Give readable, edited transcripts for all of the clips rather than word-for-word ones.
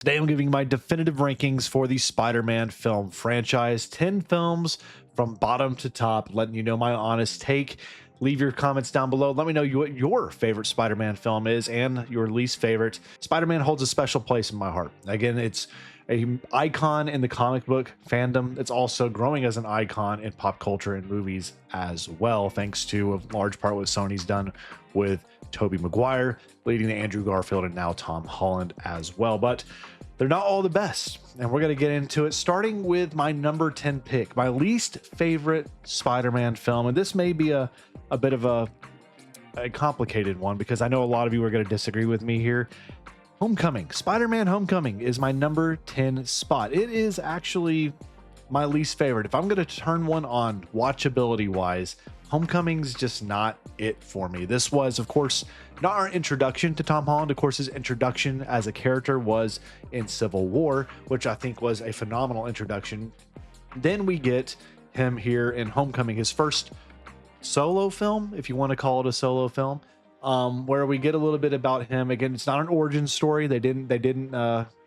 Today I'm giving my definitive rankings for the Spider-Man film franchise. 10 films from bottom to top, letting you know my honest take. Leave your comments down below. Let me know what your favorite Spider-Man film is and your least favorite. Spider-Man holds a special place in my heart. Again, it's an icon in the comic book fandom. It's also growing as an icon in pop culture and movies as well, thanks to a large part what Sony's done with Tobey Maguire, leading to Andrew Garfield and now Tom Holland as well. But they're not all the best, and we're going to get into it, starting with my number 10 pick, my least favorite Spider-Man film. And this may be a bit of a complicated one because I know a lot of you are going to disagree with me here. Homecoming, Spider-Man Homecoming is my number 10 spot. It is actually my least favorite. If I'm going to turn one on watchability wise, Homecoming's just not it for me. This was, of course, not our introduction to Tom Holland. Of course, his introduction as a character was in Civil War, which I think was a phenomenal introduction. Then we get him here in Homecoming, his first solo film, if you want to call it a solo film, where we get a little bit about him. Again, it's not an origin story. They didn't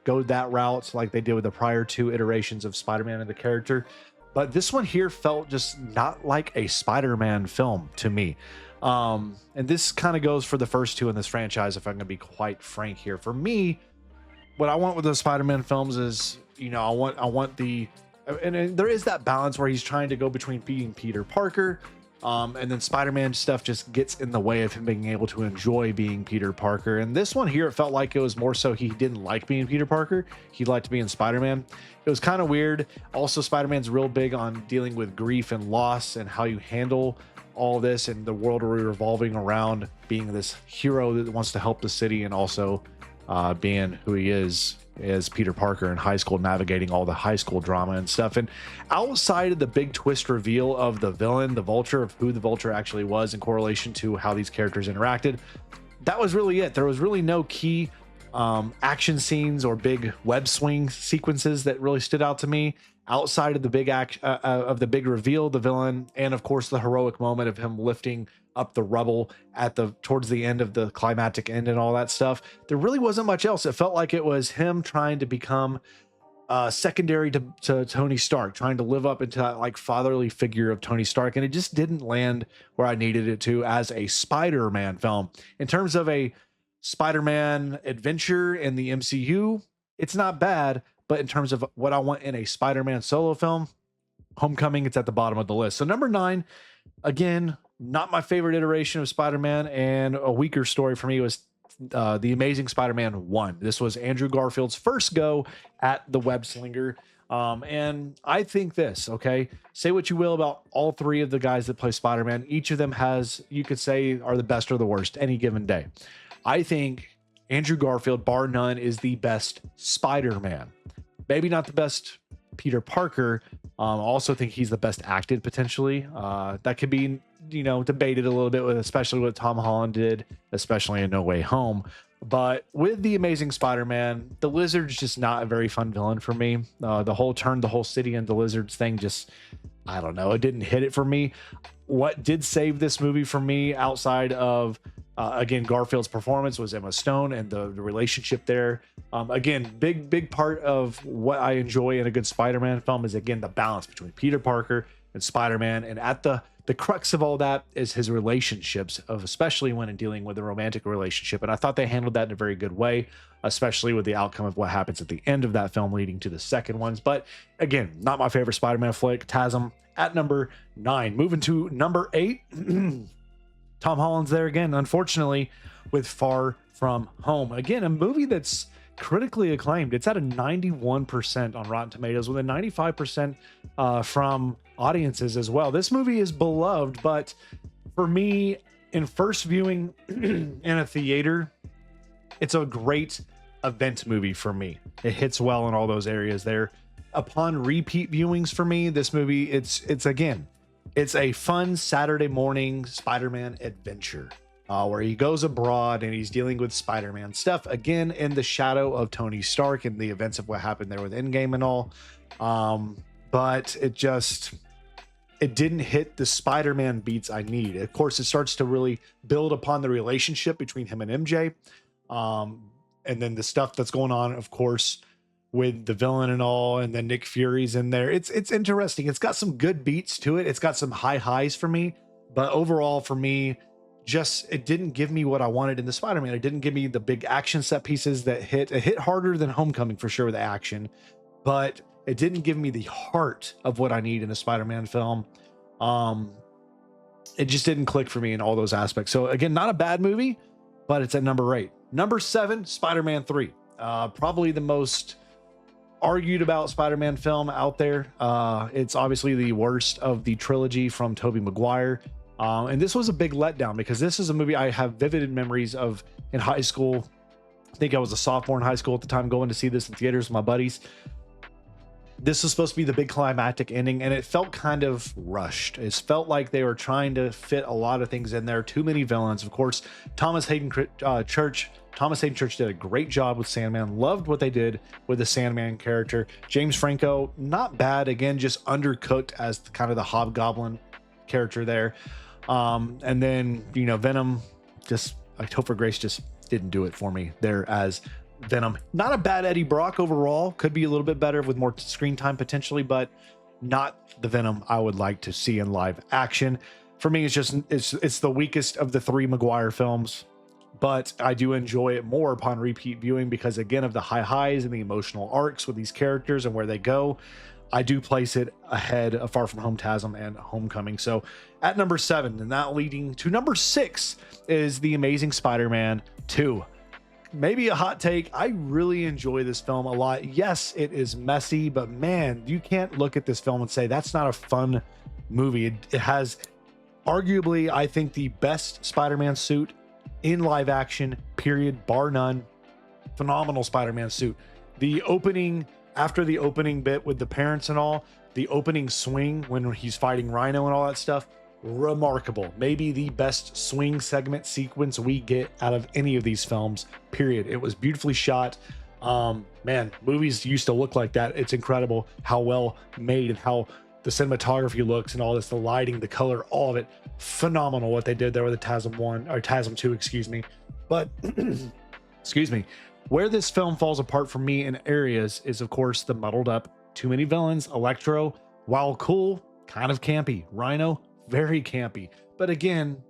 go that route like they did with the prior two iterations of Spider-Man and the character. But this one here felt just not like a Spider-Man film to me. And this kind of goes for the first two in this franchise, if I'm going to be quite frank here. For me, what I want with the Spider-Man films is, you know, I want the, and there is that balance where he's trying to go between being Peter Parker, and then Spider-Man stuff just gets in the way of him being able to enjoy being Peter Parker. And this one here, it felt like it was more so he didn't like being Peter Parker. He liked being Spider-Man. It was kind of weird. Also, Spider-Man's real big on dealing with grief and loss and how you handle all this, and the world revolving around being this hero that wants to help the city, and also being who he is as Peter Parker in high school, navigating all the high school drama and stuff. And outside of the big twist reveal of the villain, the Vulture, of who the Vulture actually was in correlation to how these characters interacted, that was really it. There was really no key action scenes or big web swing sequences that really stood out to me outside of the big big reveal, the villain, and of course the heroic moment of him lifting up the rubble at towards the end of the climactic end and all that stuff. There really wasn't much else. It felt like it was him trying to become secondary to Tony Stark, trying to live up into that like fatherly figure of Tony Stark, and it just didn't land where I needed it to as a Spider-Man film. In terms of a Spider-Man adventure in the MCU, it's not bad, but in terms of what I want in a Spider-Man solo film, Homecoming, it's at the bottom of the list. So number 9, again, not my favorite iteration of Spider-Man, and a weaker story for me was The Amazing Spider-Man 1. This was Andrew Garfield's first go at the web slinger. And I think this, okay, say what you will about all three of the guys that play Spider-Man. Each of them has, you could say, are the best or the worst any given day. I think Andrew Garfield, bar none, is the best Spider-Man. Maybe not the best Peter Parker. I also think he's the best acted potentially. That could be, you know, debated a little bit with, especially what Tom Holland did, especially in No Way Home. But with The Amazing Spider-Man, the Lizard's just not a very fun villain for me. The whole turn the whole city into lizards thing just, I don't know, it didn't hit it for me. What did save this movie for me outside of again, Garfield's performance was Emma Stone and the relationship there. Again, big part of what I enjoy in a good Spider-Man film is, again, the balance between Peter Parker and Spider-Man. And at the crux of all that is his relationships, especially when in dealing with a romantic relationship. And I thought they handled that in a very good way, especially with the outcome of what happens at the end of that film leading to the second ones. But again, not my favorite Spider-Man flick. TASM at number 9. Moving to number 8. Tom Holland's there again, unfortunately, with Far From Home. Again, a movie that's critically acclaimed. It's at a 91% on Rotten Tomatoes, with a 95% from audiences as well. This movie is beloved, but for me, in first viewing in a theater, it's a great event movie for me. It hits well in all those areas there. Upon repeat viewings for me, this movie, it's a fun Saturday morning Spider-Man adventure where he goes abroad and he's dealing with Spider-Man stuff, again, in the shadow of Tony Stark and the events of what happened there with Endgame and all. But it didn't hit the Spider-Man beats I need. Of course, it starts to really build upon the relationship between him and MJ. and then the stuff that's going on, of course, with the villain and all, and then Nick Fury's in there. It's interesting. It's got some good beats to it. It's got some high highs for me, but overall for me, just it didn't give me what I wanted in the Spider-Man. It didn't give me the big action set pieces that hit. It hit harder than Homecoming for sure with the action, but it didn't give me the heart of what I need in a Spider-Man film. It just didn't click for me in all those aspects. So again, not a bad movie, but it's at number 8. Number 7, Spider-Man 3. Probably the most argued about Spider-Man film out there. It's obviously the worst of the trilogy from Tobey Maguire. And this was a big letdown because this is a movie I have vivid memories of in high school. I think I was a sophomore in high school at the time, going to see this in theaters with my buddies. This was supposed to be the big climactic ending, and it felt kind of rushed. It felt like they were trying to fit a lot of things in there. Too many villains. Of course, Thomas Hayden Church did a great job with Sandman. Loved what they did with the Sandman character. James Franco, not bad. Again, just undercooked as kind of the Hobgoblin character there. And then, you know, Venom, just Topher Grace just didn't do it for me there as Venom. Not a bad Eddie Brock overall. Could be a little bit better with more screen time potentially, but not the Venom I would like to see in live action. For me, it's just it's the weakest of the 3 Maguire films, but I do enjoy it more upon repeat viewing because, again, of the high highs and the emotional arcs with these characters and where they go. I do place it ahead of Far From Home, TASM, and Homecoming. So at number 7, and that leading to number 6 is The Amazing Spider-Man 2. Maybe a hot take. I really enjoy this film a lot. Yes, it is messy, but man, you can't look at this film and say that's not a fun movie. It has arguably, I think, the best Spider-Man suit in live action, period, bar none. Phenomenal Spider-Man suit. The opening, after the opening bit with the parents and all, the opening swing when he's fighting Rhino and all that stuff, remarkable. Maybe the best swing segment sequence we get out of any of these films, period. It was beautifully shot. Man, movies used to look like that. It's incredible how well made and how the cinematography looks and all this, the lighting, the color, all of it. Phenomenal what they did there with the TASM 1 or TASM 2, excuse me. But excuse me, where this film falls apart for me in areas is, of course, the muddled up, too many villains. Electro, while cool, kind of campy. Rhino, very campy. But again,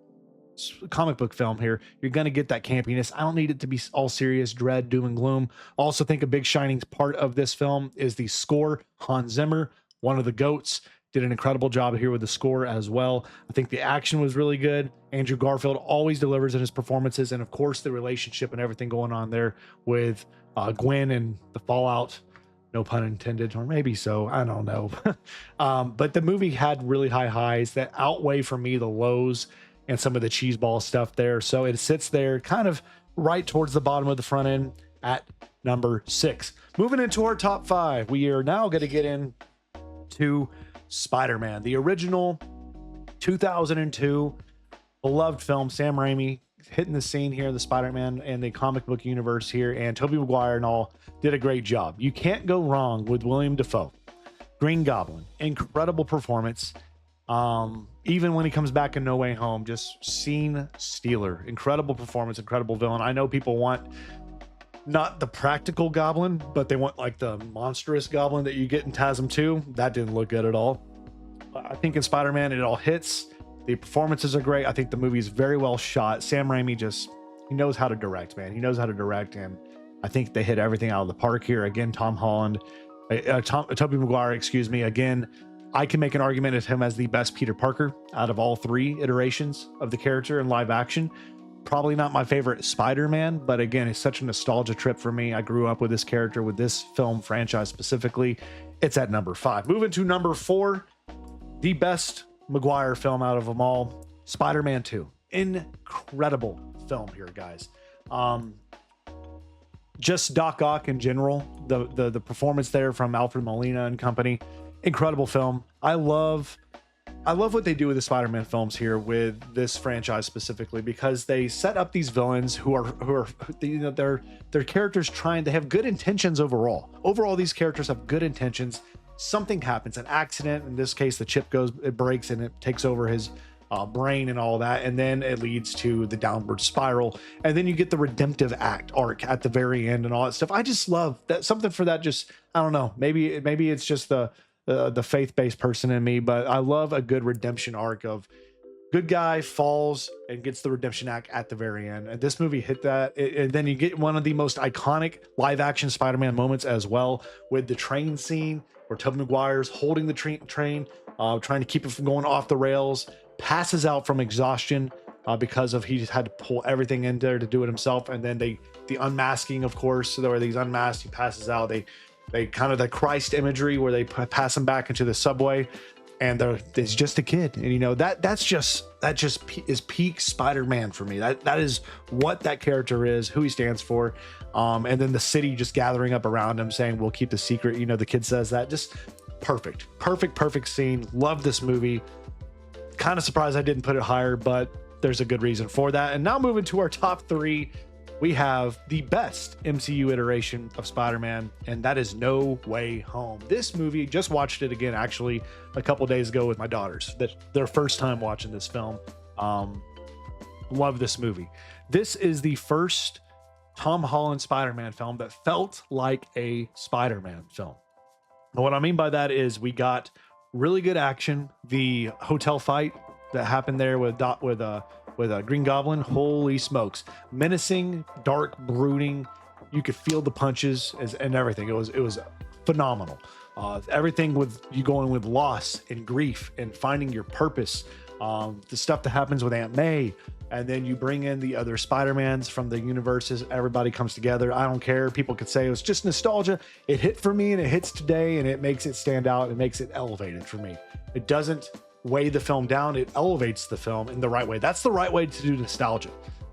comic book film here, you're going to get that campiness. I don't need it to be all serious, dread, doom and gloom. Also think a big shining part of this film is the score. Hans Zimmer, one of the GOATs, did an incredible job here with the score as well. I think the action was really good. Andrew Garfield always delivers in his performances, and of course the relationship and everything going on there with Gwen and the fallout. No pun intended, or maybe so, I don't know. But the movie had really high highs that outweigh for me the lows and some of the cheeseball stuff there. So it sits there kind of right towards the bottom of the front end at number 6. Moving into our top 5, we are now going to get into Spider-Man, the original 2002 beloved film. Sam Raimi hitting the scene here, the Spider-Man and the comic book universe here, and Tobey Maguire and all did a great job. You can't go wrong with William Dafoe. Green Goblin, incredible performance. Even when he comes back in No Way Home, just scene stealer, incredible performance, incredible villain. I know people want not the practical Goblin, but they want like the monstrous Goblin that you get in TASM 2. That didn't look good at all. I think in Spider-Man, it all hits. The performances are great. I think the movie is very well shot. Sam Raimi he knows how to direct, man. He knows how to direct, and I think they hit everything out of the park here. Again, Tobey Maguire, excuse me. Again, I can make an argument of him as the best Peter Parker out of all 3 iterations of the character in live action. Probably not my favorite Spider-Man, but again, it's such a nostalgia trip for me. I grew up with this character, with this film franchise specifically. It's at number 5. Moving to number 4, the best Maguire film out of them all, Spider-Man 2. Incredible film here, guys. Just Doc Ock in general, the performance there from Alfred Molina and company, incredible film. I love what they do with the Spider-Man films here with this franchise specifically, because they set up these villains who are you know, they're characters they have good intentions overall. Overall, these characters have good intentions. Something happens, an accident. In this case, the chip it breaks and it takes over his brain and all that, and then it leads to the downward spiral, and then you get the redemptive arc at the very end and all that stuff. I just love that, something for that. Just, I don't know, maybe it's just the faith-based person in me, but I love a good redemption arc of good guy falls and gets the redemption act at the very end. And this movie hit that. And then you get one of the most iconic live action Spider-Man moments as well, with the train scene where Tobey Maguire's holding the train, trying to keep it from going off the rails, passes out from exhaustion because of he just had to pull everything in there to do it himself. And then the unmasking, of course, so where he's unmasked, he passes out. They kind of the Christ imagery where they pass him back into the subway, and there's just a kid, and you know that just is peak Spider-Man for me. That is what that character is, who he stands for. And then the city just gathering up around him saying, we'll keep the secret, you know, the kid says that. Just perfect scene. Love this movie. Kind of surprised I didn't put it higher, but there's a good reason for that. And now moving to our top three, we have the best MCU iteration of Spider-Man, and that is No Way Home. This movie, just watched it again actually a couple days ago with my daughters. That their first time watching this film. Love this movie. This is the first Tom Holland Spider-Man film that felt like a Spider-Man film. And what I mean by that is we got really good action. The hotel fight that happened there with a Green Goblin, holy smokes, menacing, dark, brooding. You could feel the punches and everything. It was phenomenal. Everything with you going with loss and grief and finding your purpose. The stuff that happens with Aunt May, and then you bring in the other Spider-Mans from the universes. Everybody comes together. I don't care. People could say it was just nostalgia. It hit for me, and it hits today, and it makes it stand out. It makes it elevated for me. It doesn't weigh the film down. It elevates the film in the right way. That's the right way to do nostalgia.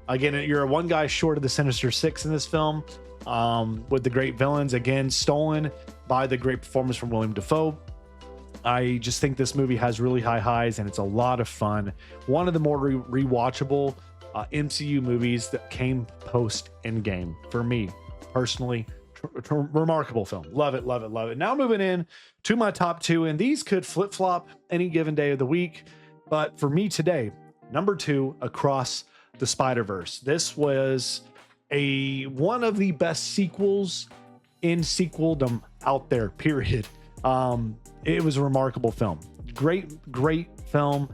Again, you're one guy short of the Sinister Six in this film, with the great villains, again, stolen by the great performance from William Dafoe. I just think this movie has really high highs, and it's a lot of fun. One of the more rewatchable MCU movies that came post Endgame for me personally. Remarkable film. Love it, love it, love it. Now moving in to my top two, and these could flip-flop any given day of the week, but for me today, number two, Across the Spider-Verse. This was one of the best sequels in sequeldom out there, period. It was a remarkable film. Great film.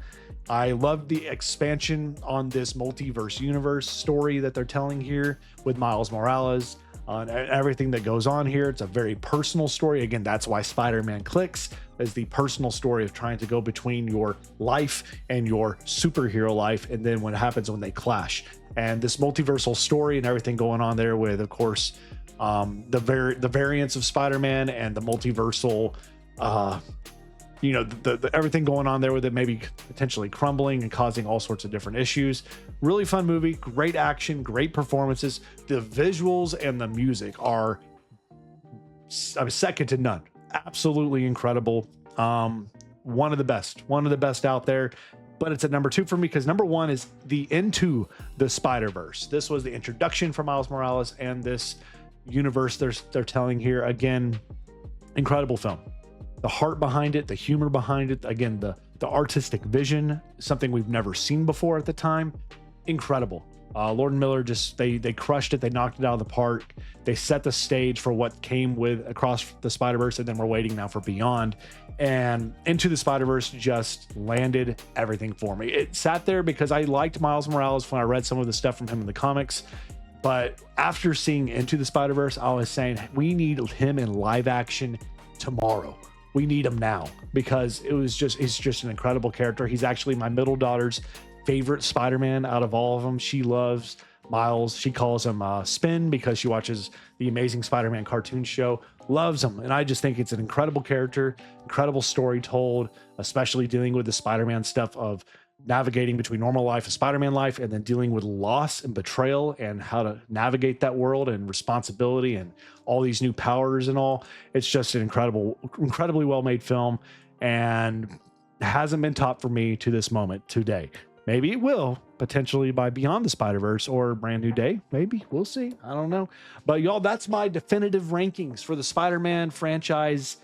I love the expansion on this multiverse universe story that they're telling here with Miles Morales. On everything that goes on here. It's a very personal story. Again, that's why Spider-Man clicks, is the personal story of trying to go between your life and your superhero life, and then what happens when they clash. And this multiversal story and everything going on there with, of course, the variants of Spider-Man and the multiversal, you know, the everything going on there with it maybe potentially crumbling and causing all sorts of different issues. Really fun movie, great action, great performances. The visuals and the music are second to none. Absolutely incredible. One of the best out there. But it's at number two for me because number one is the Into the Spider-Verse. This was the introduction for Miles Morales and this universe they're telling here. Again, incredible film. The heart behind it, the humor behind it, again, the artistic vision, something we've never seen before at the time. Incredible. Lord and Miller just, they crushed it. They knocked it out of the park. They set the stage for what came with Across the Spider-Verse, and then we're waiting now for Beyond. And Into the Spider-Verse just landed everything for me. It sat there because I liked Miles Morales when I read some of the stuff from him in the comics. But after seeing Into the Spider-Verse, I was saying, we need him in live action tomorrow. We need him now, because he's just an incredible character. He's actually my middle daughter's favorite Spider-Man out of all of them. She loves Miles. She calls him Spin because she watches the Amazing Spider-Man cartoon show. Loves him. And I just think it's an incredible character, incredible story told, especially dealing with the Spider-Man stuff of navigating between normal life and Spider-Man life, and then dealing with loss and betrayal and how to navigate that world and responsibility and all these new powers and all. It's just an incredibly well-made film, and hasn't been topped for me to this moment today. Maybe it will potentially by Beyond the Spider-Verse or Brand New Day. Maybe we'll see. I don't know. But y'all, that's my definitive rankings for the Spider-Man franchise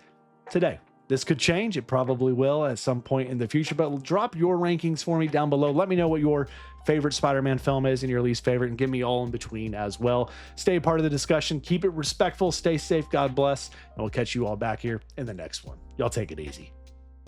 today. This could change. It probably will at some point in the future, but drop your rankings for me down below. Let me know what your favorite Spider-Man film is and your least favorite, and give me all in between as well. Stay part of the discussion. Keep it respectful. Stay safe. God bless. And we'll catch you all back here in the next one. Y'all take it easy.